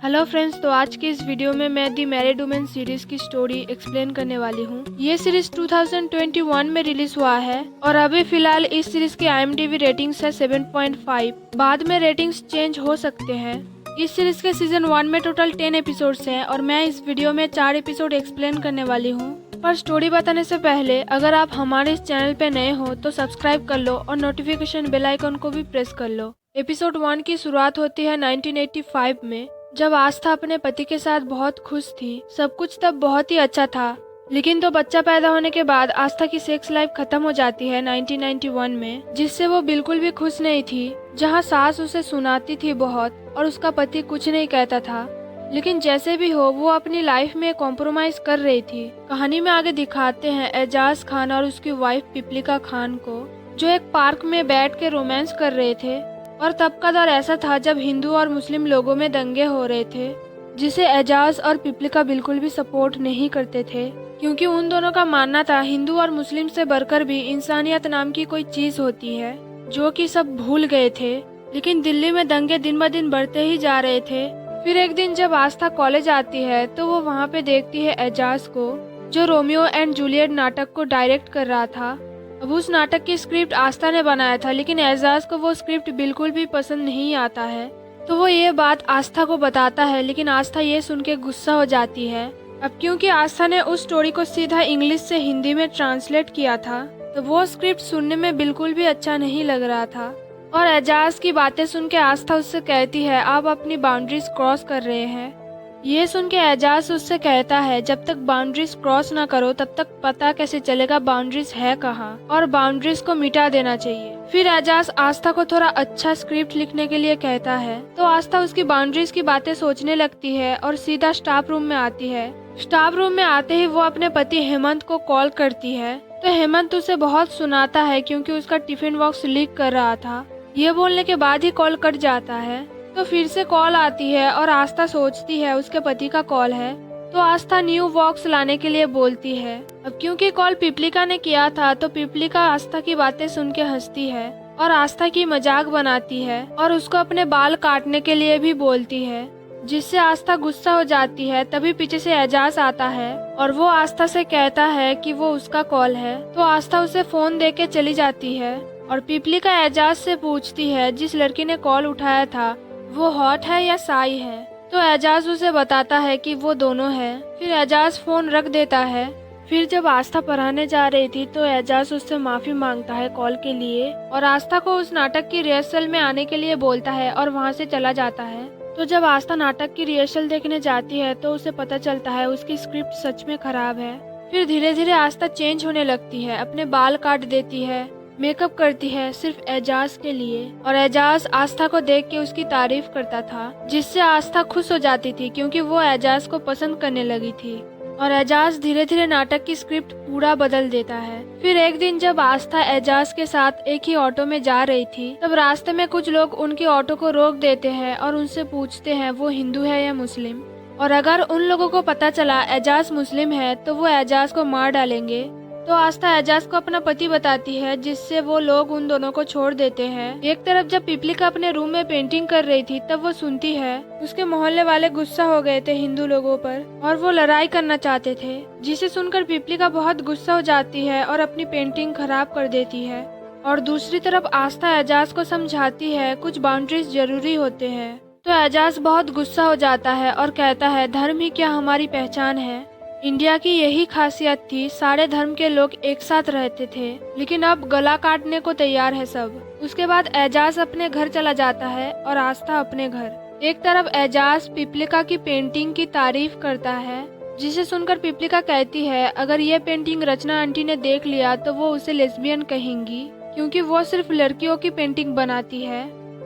Hello friends, तो आज के इस वीडियो में मैं दी मैरिड वुमेन सीरीज की स्टोरी एक्सप्लेन करने वाली हूँ। ये सीरीज 2021 में रिलीज हुआ है और अभी फिलहाल इस सीरीज की IMDb रेटिंग्स है 7.5। बाद में रेटिंग्स चेंज हो सकते हैं। इस सीरीज के सीजन 1 में टोटल 10 एपिसोड्स हैं और मैं इस वीडियो में 4 एपिसोड एक्सप्लेन करने वाली हूँ। पर स्टोरी बताने से पहले अगर आप हमारे इस चैनल पे नए हो तो सब्सक्राइब कर लो और नोटिफिकेशन बेल आइकन को भी प्रेस कर लो। एपिसोड 1 की शुरुआत होती है 1985 में, जब आस्था अपने पति के साथ बहुत खुश थी। सब कुछ तब बहुत ही अच्छा था, लेकिन तो बच्चा पैदा होने के बाद आस्था की सेक्स लाइफ खत्म हो जाती है 1991 में, जिससे वो बिल्कुल भी खुश नहीं थी। जहां सास उसे सुनाती थी बहुत और उसका पति कुछ नहीं कहता था, लेकिन जैसे भी हो वो अपनी लाइफ में कॉम्प्रोमाइज कर रही थी। कहानी में आगे दिखाते हैं एजाज खान और उसकी वाइफ पिपलिका खान को, जो एक पार्क में बैठ के रोमांस कर रहे थे। और तब का दौर ऐसा था जब हिंदू और मुस्लिम लोगों में दंगे हो रहे थे, जिसे एजाज और पिपलिका बिल्कुल भी सपोर्ट नहीं करते थे, क्योंकि उन दोनों का मानना था हिंदू और मुस्लिम से बढ़कर भी इंसानियत नाम की कोई चीज होती है, जो कि सब भूल गए थे। लेकिन दिल्ली में दंगे दिन ब दिन बढ़ते ही जा रहे थे। फिर एक दिन जब आस्था कॉलेज आती है तो वो वहाँ पे देखती है एजाज को, जो रोमियो एंड जूलियट नाटक को डायरेक्ट कर रहा था। अब उस नाटक की स्क्रिप्ट आस्था ने बनाया था, लेकिन एजाज को वो स्क्रिप्ट बिल्कुल भी पसंद नहीं आता है। तो वो ये बात आस्था को बताता है, लेकिन आस्था ये सुन के गुस्सा हो जाती है। अब क्योंकि आस्था ने उस स्टोरी को सीधा इंग्लिश से हिंदी में ट्रांसलेट किया था, तो वो स्क्रिप्ट सुनने में बिल्कुल भी अच्छा नहीं लग रहा था। और एजाज की बातें सुन के आस्था उससे कहती है आप अपनी बाउंड्रीज क्रॉस कर रहे हैं। ये सुन के एजाज उससे कहता है जब तक बाउंड्रीज क्रॉस ना करो तब तक पता कैसे चलेगा बाउंड्रीज है कहाँ, और बाउंड्रीज को मिटा देना चाहिए। फिर एजाज आस्था को थोड़ा अच्छा स्क्रिप्ट लिखने के लिए कहता है, तो आस्था उसकी बाउंड्रीज की बातें सोचने लगती है और सीधा स्टाफ रूम में आती है। स्टाफ रूम में आते ही वो अपने पति हेमंत को कॉल करती है, तो हेमंत उसे बहुत सुनाता है क्योंकि उसका टिफिन बॉक्स लीक कर रहा था। ये बोलने के बाद ही कॉल कट जाता है। तो फिर से कॉल आती है और आस्था सोचती है उसके पति का कॉल है, तो आस्था न्यू बॉक्स लाने के लिए बोलती है। अब क्योंकि कॉल पिपलिका ने किया था, तो पिपलिका आस्था की बातें सुन के हंसती है और आस्था की मजाक बनाती है और उसको अपने बाल काटने के लिए भी बोलती है, जिससे आस्था गुस्सा हो जाती है। तभी पीछे से एजाज आता है और वो आस्था से कहता है कि वो उसका कॉल है, तो आस्था उसे फोन देके चली जाती है। और पिपलिका एजाज से पूछती है जिस लड़की ने कॉल उठाया था वो हॉट है या साई है, तो एजाज उसे बताता है कि वो दोनों है। फिर एजाज फोन रख देता है। फिर जब आस्था पढ़ाने जा रही थी तो एजाज उससे माफी मांगता है कॉल के लिए और आस्था को उस नाटक की रिहर्सल में आने के लिए बोलता है और वहाँ से चला जाता है। तो जब आस्था नाटक की रिहर्सल देखने जाती है तो उसे पता चलता है उसकी स्क्रिप्ट सच में खराब है। फिर धीरे धीरे आस्था चेंज होने लगती है, अपने बाल काट देती है, मेकअप करती है सिर्फ एजाज के लिए। और एजाज आस्था को देख के उसकी तारीफ करता था, जिससे आस्था खुश हो जाती थी क्योंकि वो एजाज को पसंद करने लगी थी। और एजाज धीरे धीरे नाटक की स्क्रिप्ट पूरा बदल देता है। फिर एक दिन जब आस्था एजाज के साथ एक ही ऑटो में जा रही थी, तब रास्ते में कुछ लोग उनके ऑटो को रोक देते हैं और उनसे पूछते हैं वो हिंदू है या मुस्लिम। और अगर उन लोगों को पता चला एजाज मुस्लिम है तो वो एजाज को मार डालेंगे। तो आस्था एजाज को अपना पति बताती है, जिससे वो लोग उन दोनों को छोड़ देते हैं। एक तरफ जब पिपलिका अपने रूम में पेंटिंग कर रही थी तब वो सुनती है उसके मोहल्ले वाले गुस्सा हो गए थे हिंदू लोगों पर और वो लड़ाई करना चाहते थे, जिसे सुनकर पिपलिका बहुत गुस्सा हो जाती है और अपनी पेंटिंग खराब कर देती है। और दूसरी तरफ आस्था एजाज को समझाती है कुछ बाउंड्रीज जरूरी होते हैं। तो एजाज बहुत गुस्सा हो जाता है और कहता है धर्म ही क्या हमारी पहचान है। इंडिया की यही खासियत थी, सारे धर्म के लोग एक साथ रहते थे, लेकिन अब गला काटने को तैयार है सब। उसके बाद एजाज अपने घर चला जाता है और आस्था अपने घर। एक तरफ एजाज पिपलिका की पेंटिंग की तारीफ करता है, जिसे सुनकर पिपलिका कहती है अगर ये पेंटिंग रचना आंटी ने देख लिया तो वो उसे लेस्बियन कहेंगी, क्योंकि वो सिर्फ लड़कियों की पेंटिंग बनाती है।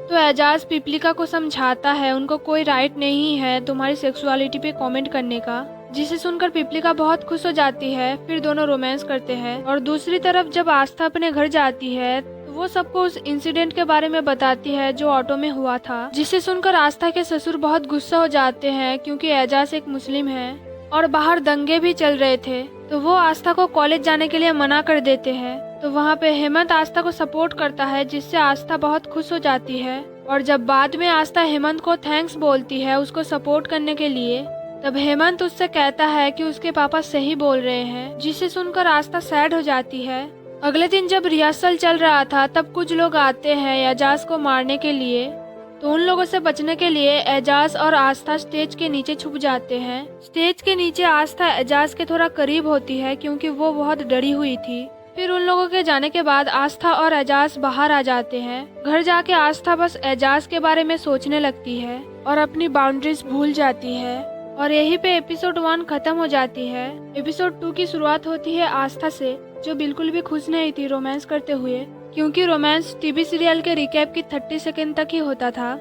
तो एजाज पिपलिका को समझाता है उनको कोई राइट नहीं है तुम्हारी सेक्सुअलिटी पे कमेंट करने का, जिसे सुनकर पिपलिका बहुत खुश हो जाती है। फिर दोनों रोमांस करते हैं। और दूसरी तरफ जब आस्था अपने घर जाती है तो वो सबको उस इंसिडेंट के बारे में बताती है जो ऑटो में हुआ था, जिसे सुनकर आस्था के ससुर बहुत गुस्सा हो जाते हैं क्योंकि एजाज एक मुस्लिम है और बाहर दंगे भी चल रहे थे। तो वो आस्था को कॉलेज जाने के लिए मना कर देते हैं। तो वहाँ पे हेमंत आस्था को सपोर्ट करता है, जिससे आस्था बहुत खुश हो जाती है। और जब बाद में आस्था हेमंत को थैंक्स बोलती है उसको सपोर्ट करने के लिए, तब हेमंत उससे कहता है कि उसके पापा सही बोल रहे हैं, जिसे सुनकर आस्था सैड हो जाती है। अगले दिन जब रिहर्सल चल रहा था तब कुछ लोग आते हैं एजाज को मारने के लिए, तो उन लोगों से बचने के लिए एजाज और आस्था स्टेज के नीचे छुप जाते हैं। स्टेज के नीचे आस्था एजाज के थोड़ा करीब होती है क्योंकि वो बहुत डरी हुई थी। फिर उन लोगों के जाने के बाद आस्था और एजाज बाहर आ जाते हैं। घर जाके आस्था बस एजाज के बारे में सोचने लगती है और अपनी बाउंड्रीज भूल जाती है। और यहीं पे एपिसोड 1 खत्म हो जाती है। एपिसोड 2 की शुरुआत होती है आस्था से, जो बिल्कुल भी खुश नहीं थी रोमांस करते हुए, क्योंकि रोमांस टीवी सीरियल के रिकैप की 30 सेकंड तक ही होता था।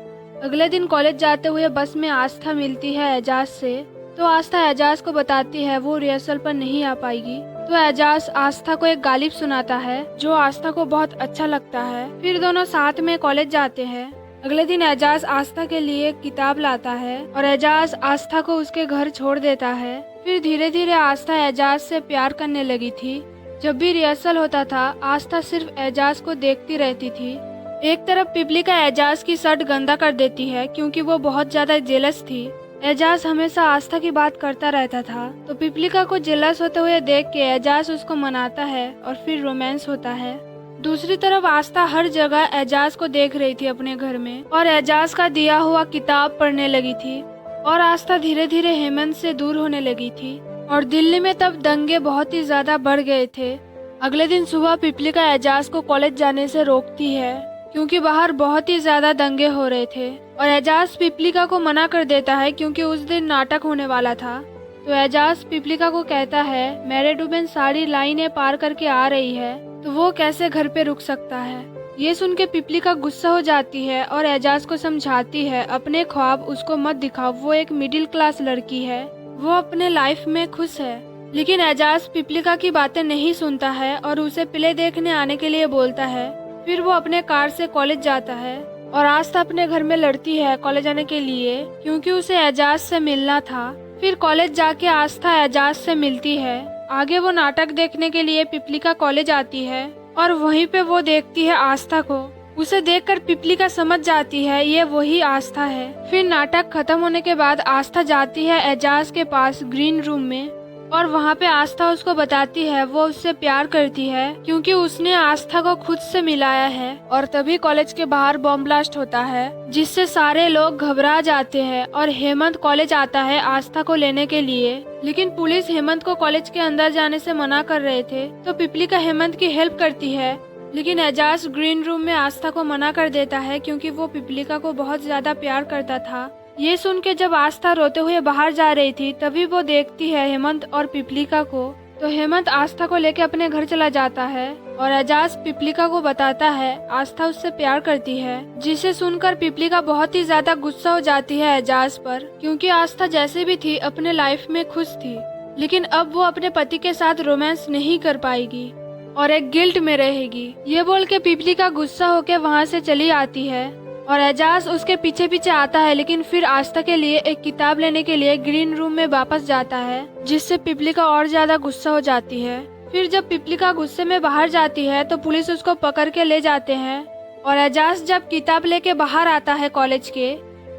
अगले दिन कॉलेज जाते हुए बस में आस्था मिलती है एजाज से, तो आस्था एजाज को बताती है वो रिहर्सल पर नहीं आ पाएगी। तो एजाज आस्था को एक गालिब सुनाता है जो आस्था को बहुत अच्छा लगता है। फिर दोनों साथ में कॉलेज जाते हैं। अगले दिन एजाज आस्था के लिए एक किताब लाता है और एजाज आस्था को उसके घर छोड़ देता है। फिर धीरे धीरे आस्था एजाज से प्यार करने लगी थी। जब भी रिहर्सल होता था आस्था सिर्फ एजाज को देखती रहती थी। एक तरफ पिपलिका एजाज की शर्ट गंदा कर देती है क्योंकि वो बहुत ज्यादा जेलस थी। एजाज हमेशा आस्था की बात करता रहता था, तो पिपलिका को जेलस होते हुए देख के एजाज उसको मनाता है और फिर रोमांस होता है। दूसरी तरफ आस्था हर जगह एजाज को देख रही थी अपने घर में और एजाज का दिया हुआ किताब पढ़ने लगी थी। और आस्था धीरे धीरे हेमंत से दूर होने लगी थी और दिल्ली में तब दंगे बहुत ही ज्यादा बढ़ गए थे। अगले दिन सुबह पिपलिका एजाज को कॉलेज जाने से रोकती है क्योंकि बाहर बहुत ही ज्यादा दंगे हो रहे थे और एजाज पिपलिका को मना कर देता है क्योंकि उस दिन नाटक होने वाला था। तो एजाज पिपलिका को कहता है मेरे डुबेन सारी लाइनें पार करके आ रही है तो वो कैसे घर पे रुक सकता है। ये सुन के पिपलिका गुस्सा हो जाती है और एजाज को समझाती है अपने ख्वाब उसको मत दिखाओ, वो एक मिडिल क्लास लड़की है, वो अपने लाइफ में खुश है। लेकिन एजाज पिपलिका की बातें नहीं सुनता है और उसे प्ले देखने आने के लिए बोलता है। फिर वो अपने कार से कॉलेज जाता है और आस्था अपने घर में लड़ती है कॉलेज आने के लिए क्योंकि उसे एजाज से मिलना था। फिर कॉलेज जाके आस्था एजाज से मिलती है। आगे वो नाटक देखने के लिए पिपलिका कॉलेज आती है और वहीं पे वो देखती है आस्था को। उसे देखकर पिपलिका समझ जाती है ये वही आस्था है। फिर नाटक खत्म होने के बाद आस्था जाती है एजाज के पास ग्रीन रूम में और वहाँ पे आस्था उसको बताती है वो उससे प्यार करती है क्योंकि उसने आस्था को खुद से मिलाया है। और तभी कॉलेज के बाहर बॉम्ब ब्लास्ट होता है जिससे सारे लोग घबरा जाते हैं और हेमंत कॉलेज आता है आस्था को लेने के लिए। लेकिन पुलिस हेमंत को कॉलेज के अंदर जाने से मना कर रहे थे, तो पिपलिका हेमंत की हेल्प करती है। लेकिन एजाज ग्रीन रूम में आस्था को मना कर देता है क्योंकि वो पिपलिका को बहुत ज्यादा प्यार करता था। ये सुन के जब आस्था रोते हुए बाहर जा रही थी तभी वो देखती है हेमंत और पिपलिका को। तो हेमंत आस्था को लेके अपने घर चला जाता है और एजाज पिपलिका को बताता है आस्था उससे प्यार करती है, जिसे सुनकर पिपलिका बहुत ही ज्यादा गुस्सा हो जाती है एजाज पर क्योंकि आस्था जैसे भी थी अपने लाइफ में खुश थी, लेकिन अब वो अपने पति के साथ रोमांस नहीं कर पाएगी और एक गिल्ट में रहेगी। ये बोल के पिपलिका गुस्सा होकर वहाँ से चली आती है और एजाज उसके पीछे पीछे आता है, लेकिन फिर आस्था के लिए एक किताब लेने के लिए ग्रीन रूम में वापस जाता है, जिससे पिपलिका और ज्यादा गुस्सा हो जाती है। फिर जब पिपलिका गुस्से में बाहर जाती है तो पुलिस उसको पकड़ के ले जाते हैं और एजाज जब किताब लेके बाहर आता है कॉलेज के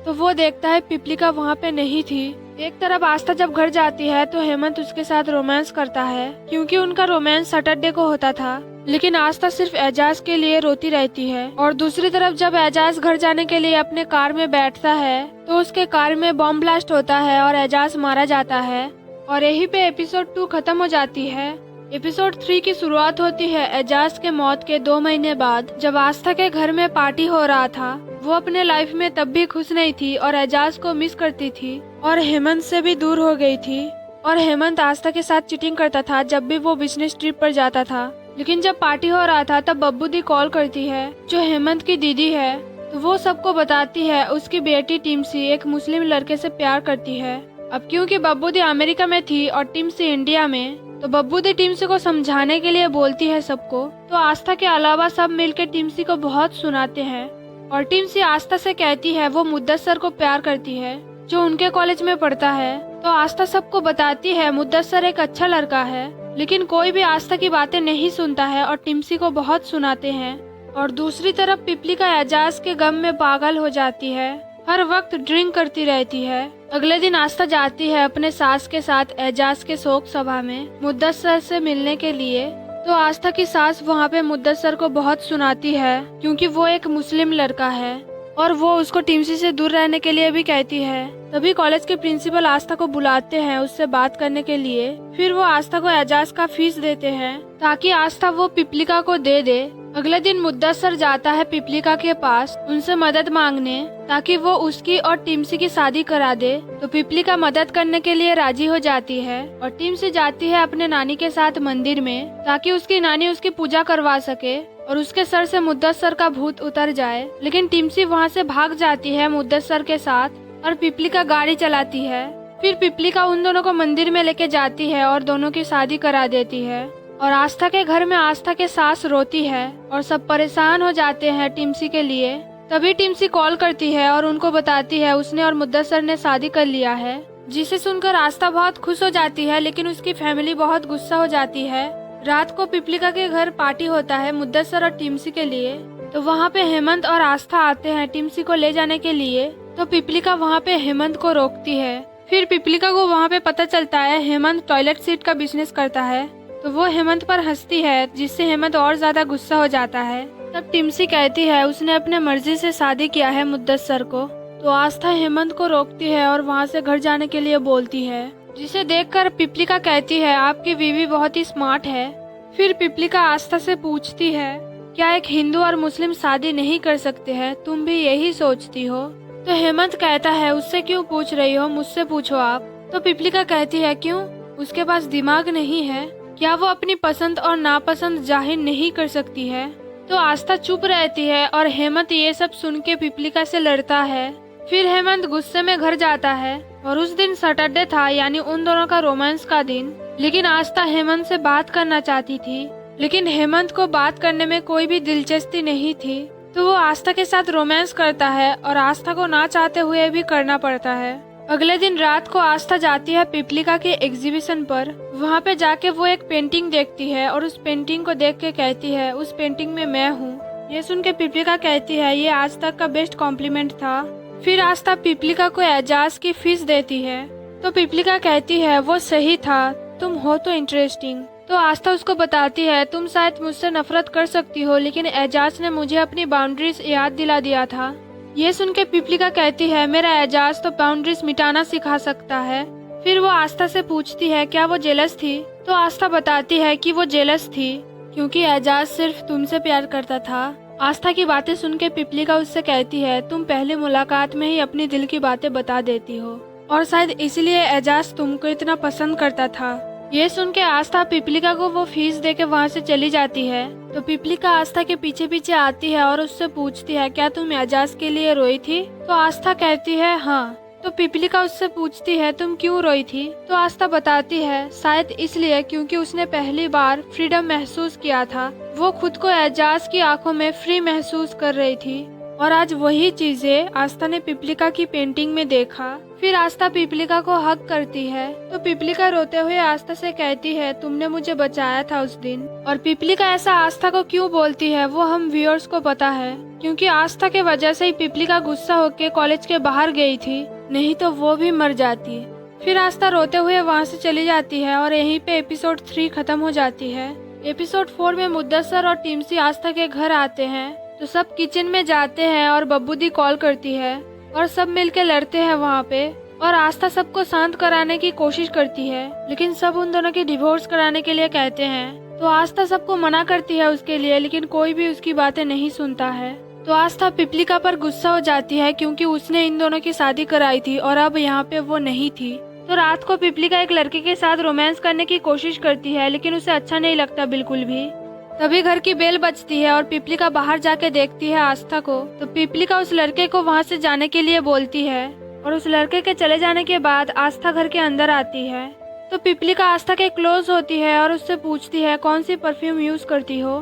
तो वो देखता है पिपलिका वहाँ पे नहीं थी। एक तरफ आस्था जब घर जाती है तो हेमंत उसके साथ रोमांस करता है क्योंकि उनका रोमांस सैटरडे को होता था, लेकिन आस्था सिर्फ एजाज के लिए रोती रहती है। और दूसरी तरफ जब एजाज घर जाने के लिए अपने कार में बैठता है तो उसके कार में बॉम्ब ब्लास्ट होता है और एजाज मारा जाता है और यहीं पे एपिसोड 2 खत्म हो जाती है। एपिसोड 3 की शुरुआत होती है एजाज के मौत के 2 महीने बाद, जब आस्था के घर में पार्टी हो रहा था। वो अपने लाइफ में तब भी खुश नहीं थी और एजाज को मिस करती थी और हेमंत से भी दूर हो गई थी। और हेमंत आस्था के साथ चीटिंग करता था जब भी वो बिजनेस ट्रिप पर जाता था। लेकिन जब पार्टी हो रहा था तब बब्बू दी कॉल करती है जो हेमंत की दीदी है, तो वो सबको बताती है उसकी बेटी टिम्सी एक मुस्लिम लड़के से प्यार करती है। अब क्योंकि बब्बू दी अमेरिका में थी और टिम्सी इंडिया में, तो बब्बू दी टिम्सी को समझाने के लिए बोलती है सबको। तो आस्था के अलावा सब मिलकर टिम्सी को बहुत सुनाते हैं और टिम्सी आस्था से कहती है वो मुद्दसर को प्यार करती है जो उनके कॉलेज में पढ़ता है। तो आस्था सबको बताती है मुद्दसर एक अच्छा लड़का है, लेकिन कोई भी आस्था की बातें नहीं सुनता है और टिम्सी को बहुत सुनाते हैं। और दूसरी तरफ पिपलिका एजाज के गम में पागल हो जाती है, हर वक्त ड्रिंक करती रहती है। अगले दिन आस्था जाती है अपने सास के साथ एजाज के शोक सभा में मुद्दसर से मिलने के लिए। तो आस्था की सास वहाँ पे मुद्दसर को बहुत सुनाती है क्योंकि वो एक मुस्लिम लड़का है और वो उसको टिम्सी से दूर रहने के लिए भी कहती है। तभी कॉलेज के प्रिंसिपल आस्था को बुलाते हैं उससे बात करने के लिए। फिर वो आस्था को एजाज का फीस देते हैं ताकि आस्था वो पिपलिका को दे दे। अगले दिन मुद्दसर जाता है पिपलिका के पास उनसे मदद मांगने ताकि वो उसकी और टिम्सी की शादी करा दे। तो पिपलिका मदद करने के लिए राजी हो जाती है और टिम्सी जाती है अपने नानी के साथ मंदिर में ताकि उसकी नानी उसकी पूजा करवा सके और उसके सर से मुद्दसर का भूत उतर जाए। लेकिन टिम्सी वहाँ से भाग जाती है मुद्दसर के साथ और पिपलिका गाड़ी चलाती है। फिर पिपलिका उन दोनों को मंदिर में लेके जाती है और दोनों की शादी करा देती है। और आस्था के घर में आस्था के सास रोती है और सब परेशान हो जाते हैं टिम्सी के लिए। तभी टिम्सी कॉल करती है और उनको बताती है उसने और मुद्दसर ने शादी कर लिया है, जिसे सुनकर आस्था बहुत खुश हो जाती है। लेकिन उसकी फैमिली बहुत गुस्सा हो जाती है। रात को पिपलिका के घर पार्टी होता है मुद्दसर और टिम्सी के लिए। तो वहाँ पे हेमंत और आस्था आते हैं टिम्सी को ले जाने के लिए। तो पिपलिका वहाँ पे हेमंत को रोकती है। फिर पिपलिका को वहाँ पे पता चलता है हेमंत टॉयलेट सीट का बिजनेस करता है। तो वो हेमंत पर हंसती है जिससे हेमंत और ज्यादा गुस्सा हो जाता है। तब टिम्सी कहती है उसने अपने मर्जी से शादी किया है मुद्दसर को। तो आस्था हेमंत को रोकती है और वहाँ से घर जाने के लिए बोलती है, जिसे देखकर पिपलिका कहती है आपकी बीवी बहुत ही स्मार्ट है। फिर पिपलिका आस्था से पूछती है क्या एक हिंदू और मुस्लिम शादी नहीं कर सकते हैं, तुम भी यही सोचती हो? तो हेमंत कहता है उससे क्यों पूछ रही हो, मुझसे पूछो आप। तो पिपलिका कहती है क्यों, उसके पास दिमाग नहीं है क्या, वो अपनी पसंद और नापसंद जाहिर नहीं कर सकती है? तो आस्था चुप रहती है और हेमंत ये सब सुन के पिपलिका से लड़ता है। फिर हेमंत गुस्से में घर जाता है और उस दिन सैटरडे था, यानी उन दोनों का रोमांस का दिन। लेकिन आस्था हेमंत से बात करना चाहती थी, लेकिन हेमंत को बात करने में कोई भी दिलचस्पी नहीं थी। तो वो आस्था के साथ रोमांस करता है और आस्था को ना चाहते हुए भी करना पड़ता है। अगले दिन रात को आस्था जाती है पिपलिका के एग्जीबिशन पर। वहाँ पे जाके वो एक पेंटिंग देखती है और उस पेंटिंग को देख के कहती है उस पेंटिंग में मैं हूँ। ये सुन के पिपलिका कहती है ये आज तक का बेस्ट कॉम्प्लीमेंट था। फिर आस्था पिपलिका को एजाज की फीस देती है। तो पिपलिका कहती है वो सही था, तुम हो तो इंटरेस्टिंग। तो आस्था उसको बताती है तुम शायद मुझसे नफरत कर सकती हो, लेकिन एजाज ने मुझे अपनी बाउंड्रीज याद दिला दिया था। ये सुन के पिपलिका कहती है मेरा एजाज तो बाउंड्रीज मिटाना सिखा सकता है। फिर वो आस्था से पूछती है क्या वो जेलस थी? तो आस्था बताती है कि वो जेलस थी क्योंकि एजाज सिर्फ तुमसे प्यार करता था। आस्था की बातें सुन के पिपलिका उससे कहती है तुम पहली मुलाकात में ही अपनी दिल की बातें बता देती हो और शायद इसलिए एजाज तुमको इतना पसंद करता था। ये सुन के आस्था पिपलिका को वो फीस दे के वहाँ से चली जाती है। तो पिपलिका आस्था के पीछे पीछे आती है और उससे पूछती है क्या तुम एजाज के लिए रोई थी? तो आस्था कहती है हाँ। तो पिपलिका उससे पूछती है तुम क्यों रोई थी? तो आस्था बताती है शायद इसलिए क्योंकि उसने पहली बार फ्रीडम महसूस किया था। वो खुद को एजाज की आंखों में फ्री महसूस कर रही थी और आज वही चीजें आस्था ने पिपलिका की पेंटिंग में देखा। फिर आस्था पिपलिका को हक करती है। तो पिपलिका रोते हुए आस्था से कहती है तुमने मुझे बचाया था उस दिन। और पिपलिका ऐसा आस्था को क्यों बोलती है वो हम व्यूअर्स को पता है, क्योंकि आस्था के वजह से ही पिपलिका गुस्सा होकर कॉलेज के बाहर गई थी, नहीं तो वो भी मर जाती। फिर आस्था रोते हुए वहाँ से चली जाती है और यहीं पे एपिसोड 3 खत्म हो जाती है। एपिसोड 4 में मुद्दसर और टिम्सी आस्था के घर आते हैं। तो सब किचन में जाते हैं और बब्बू दी कॉल करती है और सब मिलके लड़ते हैं वहाँ पे। और आस्था सबको शांत कराने की कोशिश करती है, लेकिन सब उन दोनों की डिवोर्स कराने के लिए कहते हैं। तो आस्था सबको मना करती है उसके लिए, लेकिन कोई भी उसकी बातें नहीं सुनता है। तो आस्था पिपलिका पर गुस्सा हो जाती है क्योंकि उसने इन दोनों की शादी कराई थी और अब यहाँ पे वो नहीं थी। तो रात को पिपलिका एक लड़के के साथ रोमांस करने की कोशिश करती है, लेकिन उसे अच्छा नहीं लगता बिल्कुल भी। तभी घर की बेल बजती है और पिपलिका बाहर जाके देखती है आस्था को। तो पिपलिका उस लड़के को वहाँ से जाने के लिए बोलती है और उस लड़के के चले जाने के बाद आस्था घर के अंदर आती है। तो पिपलिका आस्था के क्लोज होती है और उससे पूछती है कौन सी परफ्यूम यूज करती हो।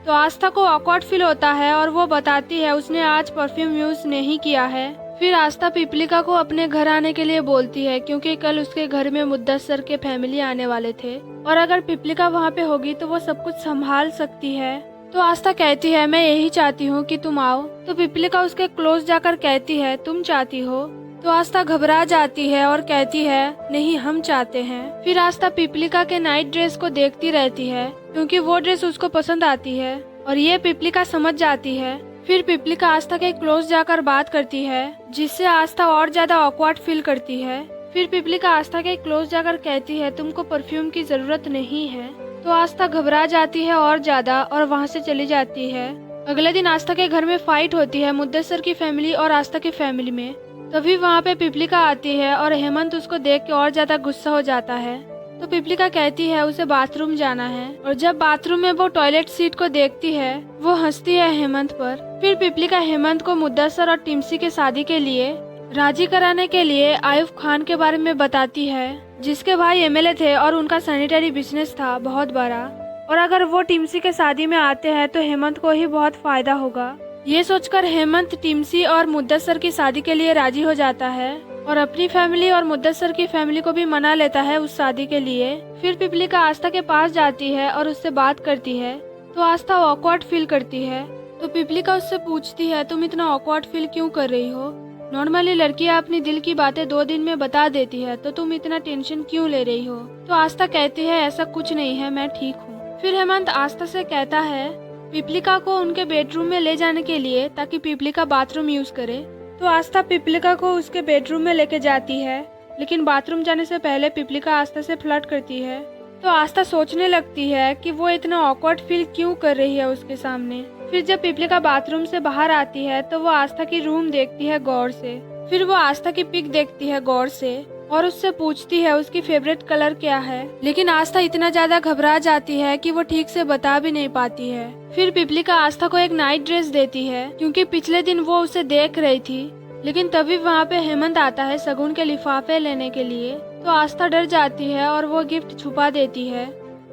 तो आस्था को ऑकवर्ड फील होता है और वो बताती है उसने आज परफ्यूम यूज नहीं किया है। फिर आस्था पिपलिका को अपने घर आने के लिए बोलती है क्योंकि कल उसके घर में मुद्दसर के फैमिली आने वाले थे और अगर पिपलिका वहाँ पे होगी तो वो सब कुछ संभाल सकती है। तो आस्था कहती है मैं यही चाहती हूँ कि तुम आओ। तो पिपलिका उसके क्लोज जाकर कहती है तुम चाहती हो। तो आस्था घबरा जाती है और कहती है नहीं हम चाहते हैं। फिर आस्था पिपलिका के नाइट ड्रेस को देखती रहती है क्योंकि वो ड्रेस उसको पसंद आती है और ये पिपलिका समझ जाती है। फिर पिपलिका आस्था के क्लोज जाकर बात करती है जिससे आस्था और ज्यादा ऑकवर्ड फील करती है। फिर पिपलिका आस्था के क्लोज जाकर कहती है तुमको परफ्यूम की जरूरत नहीं है। तो आस्था घबरा जाती है और ज्यादा और वहाँ से चली जाती है। अगले दिन आस्था के घर में फाइट होती है मुद्दसर की फैमिली और आस्था की फैमिली में। तभी वहाँ पे पिपलिका आती है और हेमंत उसको देख के और ज्यादा गुस्सा हो जाता है। तो पिपलिका कहती है उसे बाथरूम जाना है और जब बाथरूम में वो टॉयलेट सीट को देखती है वो हंसती है हेमंत पर। फिर पिपलिका हेमंत को मुद्दसर और टिम्सी के शादी के लिए राजी कराने के लिए आयुब खान के बारे में बताती है जिसके भाई एमएलए थे और उनका सैनिटरी बिजनेस था बहुत बड़ा, और अगर वो टिम्सी के शादी में आते हैं तो हेमंत को ही बहुत फायदा होगा। ये सोचकर हेमंत टिम्सी और मुद्दसर की शादी के लिए राजी हो जाता है और अपनी फैमिली और मुद्दसर की फैमिली को भी मना लेता है उस शादी के लिए। फिर पिपलिका आस्था के पास जाती है और उससे बात करती है तो आस्था ऑकवर्ड फील करती है। तो पिपलिका उससे पूछती है तुम इतना ऑकवर्ड फील क्यों कर रही हो? नॉर्मली लड़कियां अपनी दिल की बातें 2 दिन में बता देती है तो तुम इतना टेंशन क्यों ले रही हो? तो आस्था कहती है ऐसा कुछ नहीं है, मैं ठीक हूँ। फिर हेमंत आस्था से कहता है पिपलिका को उनके बेडरूम में ले जाने के लिए ताकि पिपलिका बाथरूम यूज करे। तो आस्था पिपलिका को उसके बेडरूम में लेके जाती है लेकिन बाथरूम जाने से पहले पिपलिका आस्था से फ्लर्ट करती है। तो आस्था सोचने लगती है कि वो इतना ऑकवर्ड फील क्यों कर रही है उसके सामने। फिर जब पिपलिका बाथरूम से बाहर आती है तो वो आस्था की रूम देखती है गौर से। फिर वो आस्था की पिक देखती है गौर से और उससे पूछती है उसकी फेवरेट कलर क्या है, लेकिन आस्था इतना ज्यादा घबरा जाती है कि वो ठीक से बता भी नहीं पाती है। फिर पिपलिका आस्था को एक नाइट ड्रेस देती है क्योंकि पिछले दिन वो उसे देख रही थी, लेकिन तभी वहाँ पे हेमंत आता है शगुन के लिफाफे लेने के लिए। तो आस्था डर जाती है और वो गिफ्ट छुपा देती है।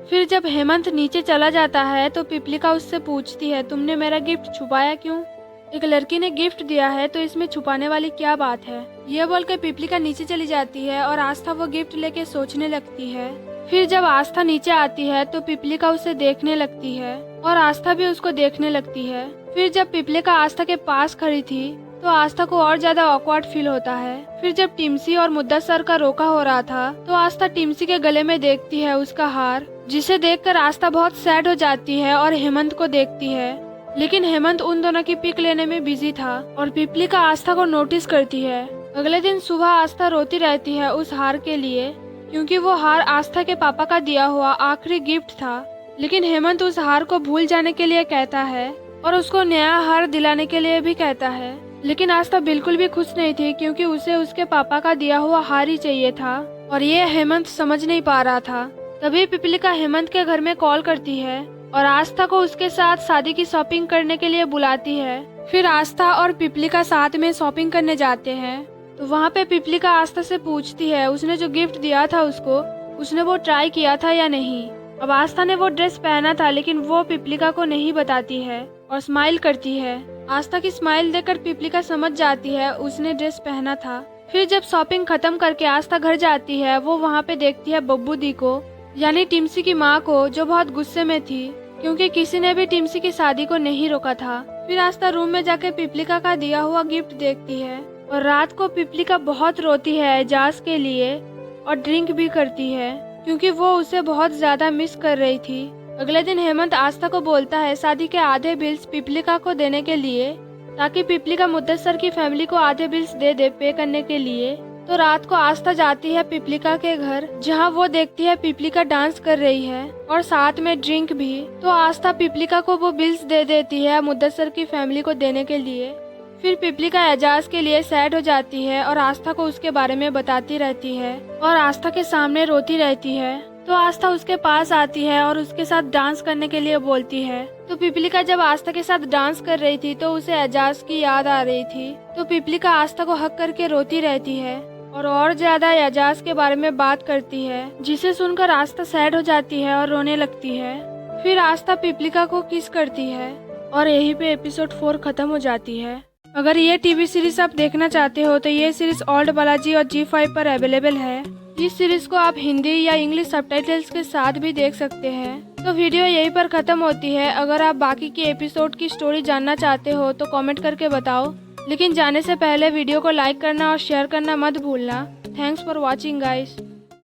फिर जब हेमंत नीचे चला जाता है तो पिपलिका उससे पूछती है तुमने मेरा गिफ्ट छुपाया क्यों? एक लड़की ने गिफ्ट दिया है तो इसमें छुपाने वाली क्या बात है? यह बोलकर पिपलिका नीचे चली जाती है और आस्था वो गिफ्ट लेके सोचने लगती है। फिर जब आस्था नीचे आती है तो पिपलिका उसे देखने लगती है और आस्था भी उसको देखने लगती है। फिर जब पिपलिका आस्था के पास खड़ी थी तो आस्था को और ज्यादा ऑकवर्ड फील होता है। फिर जब टिम्सी और मुद्दसर का रोका हो रहा था तो आस्था टिम्सी के गले में देखती है उसका हार, जिसे देखकर आस्था बहुत सैड हो जाती है और हेमंत को देखती है, लेकिन हेमंत उन दोनों की पिक लेने में बिजी था और पिपलिका आस्था को नोटिस करती है। अगले दिन सुबह आस्था रोती रहती है उस हार के लिए क्योंकि वो हार आस्था के पापा का दिया हुआ आखिरी गिफ्ट था, लेकिन हेमंत उस हार को भूल जाने के लिए कहता है और उसको नया हार दिलाने के लिए भी कहता है, लेकिन आस्था बिल्कुल भी खुश नहीं थी क्योंकि उसे उसके पापा का दिया हुआ हार ही चाहिए था और ये हेमंत समझ नहीं पा रहा था। तभी पिपलिका हेमंत के घर में कॉल करती है और आस्था को उसके साथ शादी की शॉपिंग करने के लिए बुलाती है। फिर आस्था और पिपलिका साथ में शॉपिंग करने जाते हैं। तो वहाँ पे पिपलिका आस्था से पूछती है उसने जो गिफ्ट दिया था उसने वो ट्राई किया था या नहीं। अब आस्था ने वो ड्रेस पहना था लेकिन वो पिपलिका को नहीं बताती है और स्माइल करती है। आस्था की स्माइल देखकर पिपलिका समझ जाती है उसने ड्रेस पहना था। फिर जब शॉपिंग खत्म करके आस्था घर जाती है वो वहाँ पे देखती है बब्बू दी को, यानी टिम्सी की माँ को, जो बहुत गुस्से में थी क्योंकि किसी ने भी टिम्सी की शादी को नहीं रोका था। फिर आस्था रूम में जाके पिपलिका का दिया हुआ गिफ्ट देखती है और रात को पिपलिका बहुत रोती है एजाज के लिए और ड्रिंक भी करती है क्योंकि वो उसे बहुत ज्यादा मिस कर रही थी। अगले दिन हेमंत आस्था को बोलता है शादी के आधे बिल्स पिपलिका को देने के लिए ताकि पिपलिका मुद्दसर की फैमिली को आधे बिल्स दे दे पे करने के लिए। तो रात को आस्था जाती है पिपलिका के घर जहां वो देखती है पिपलिका डांस कर रही है और साथ में ड्रिंक भी। तो आस्था पिपलिका को वो बिल्स दे देती है मुद्दसर की फैमिली को देने के लिए। फिर पिपलिका एजाज के लिए सैड हो जाती है और आस्था को उसके बारे में बताती रहती है और आस्था के सामने रोती रहती है। तो आस्था उसके पास आती है और उसके साथ डांस करने के लिए बोलती है। तो पिपलिका जब आस्था के साथ डांस कर रही थी तो उसे एजाज की याद आ रही थी। तो पिपलिका आस्था को हक करके रोती रहती है और ज्यादा एजाज के बारे में बात करती है, जिसे सुनकर आस्था सैड हो जाती है और रोने लगती है। फिर आस्था पिपलिका को किस करती है और यहीं पे एपिसोड 4 खत्म हो जाती है। अगर ये टीवी सीरीज आप देखना चाहते हो तो ये सीरीज ओल्ड बालाजी और G5 पर अवेलेबल है। इस सीरीज को आप हिंदी या इंग्लिश सबटाइटल्स के साथ भी देख सकते हैं। तो वीडियो यहीं पर ख़त्म होती है। अगर आप बाकी की एपिसोड की स्टोरी जानना चाहते हो तो कमेंट करके बताओ। लेकिन जाने से पहले वीडियो को लाइक करना और शेयर करना मत भूलना। Thanks for watching guys.